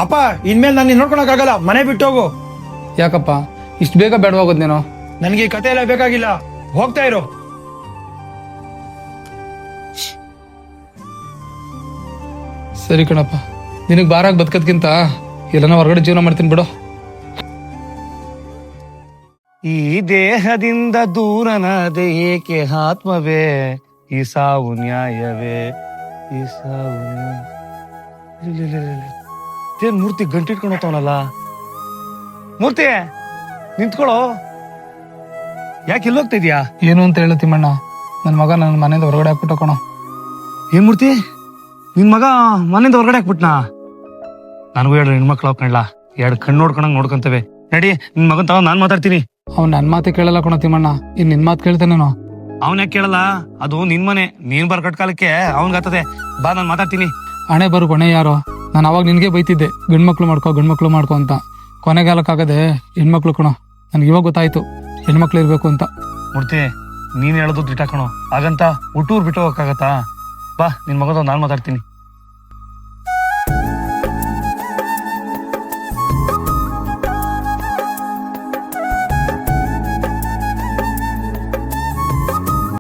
ಅಪ್ಪ ಇನ್ಮೇಲೆ ನಾನು ನೋಡ್ಕೊಳಕ್ ಆಗಲ್ಲ, ಮನೆ ಬಿಟ್ಟು ಹೋಗು. ಯಾಕಪ್ಪ ಇಷ್ಟು ಬೇಗ ಬೇಡವಾಗೋದ್ ನೀನು? ನನ್ಗೆ ಈ ಕತೆ ಎಲ್ಲ ಬೇಕಾಗಿಲ್ಲ, ಹೋಗ್ತಾ ಇರು. ಸರಿ ಕಣಪ್ಪ, ನಿನಗೆ ಬಾರಾಗಿ ಬದುಕೋದ್ಕಿಂತ ಎಲ್ಲನ ಹೊರಗಡೆ ಜೀವನ ಮಾಡ್ತೀನಿ ಬಿಡು. ಈ ದೇಹದಿಂದ ದೂರನಾದೆ ಏಕೆ ಆತ್ಮವೇ, ಈ ಸಾವು ನ್ಯಾಯವೇ, ಈ ಸಾವು ಏನ್ ಮೂರ್ತಿ ಗಂಟಿಟ್ಕೊಂಡು ಹೋಗ್ತಾವನಲ್ಲ. ಮೂರ್ತಿ ನಿಂತ್ಕೊಳ್ಳೋ, ಯಾಕೆ ಇಲ್ಲಿ ಹೋಗ್ತಾ ಇದೀಯಾ? ಏನು ಅಂತ ಹೇಳು ತಿಮ್ಮಣ್ಣ, ನನ್ನ ಮಗ ನನ್ನ ಮನೆಯಿಂದ ಹೊರಗಡೆ ಹಾಕ್ಬಿಟ್ಟು ಕಣೋ. ಏನ್ ಮೂರ್ತಿ, ನಿನ್ ಮಗ ಮನೆಯಿಂದ ಹೊರಗಡೆ ಹಾಕ್ಬಿಟ್ನಾ? ನನಗೂ ಎರಡು ಹೆಣ್ಮಕ್ಳು ಹಾಕೊಂಡ್ಲಾ, ಎರಡು ಕಣ್ಣು ನೋಡ್ಕೊಂಡಂಗ್ ನೋಡ್ಕೊಂತವೆ. ನಡಿ, ನಿನ್ ಮಗನ್ ತಗೊಂಡ್ ನಾನ್ ಮಾತಾಡ್ತೀನಿ. ಅವ್ನು ನನ್ನ ಮಾತೆ ಕೇಳಲ್ಲ ಕಣೋ ತಿಮ್ಮಣ್ಣ, ಇನ್ ನಿನ್ ಮಾತು ಕೇಳ್ತಾನೇನೋ. ಅವನ್ ಯಾಕೆ ಕೇಳಲ್ಲ, ಅದು ನಿನ್ ಮನೆ, ನೀನ್ ಬರ್ಕಟ್ ಕಾಲಕ್ಕೆ ಅವನ್ಗಾಗ್ತದೆ. ಬಾ, ನಾನ್ ಮಾತಾಡ್ತೀನಿ. ಹಣೆ ಬರು ಕೊನೆ ಯಾರೋ, ನಾನು ಅವಾಗ ನಿನ್ಗೆ ಬೈತಿದ್ದೆ ಗಂಡ್ಮಕ್ಳು ಮಾಡ್ಕೊ ಅಂತ. ಕೊನೆಗಾಲಕ್ಕಾಗದೆ ಹೆಣ್ಮಕ್ಳು ಕಣೋ. ನನ್ಗೆ ಇವಾಗ ಗೊತ್ತಾಯ್ತು ಹೆಣ್ಮಕ್ಳು ಇರ್ಬೇಕು ಅಂತ. ಮೂರ್ತಿ, ನೀನ್ ಹೇಳೋದು ದಿಟ ಕಣೋ, ಹಾಗಂತ ಹುಟ್ಟೂರ್ ಬಿಟ್ಟು ಹೋಗಕ್ಕಾಗತ್ತಾ? ಬಾ, ನಿನ್ ಮಗದ ನಾನ್ ಮಾತಾಡ್ತೀನಿ.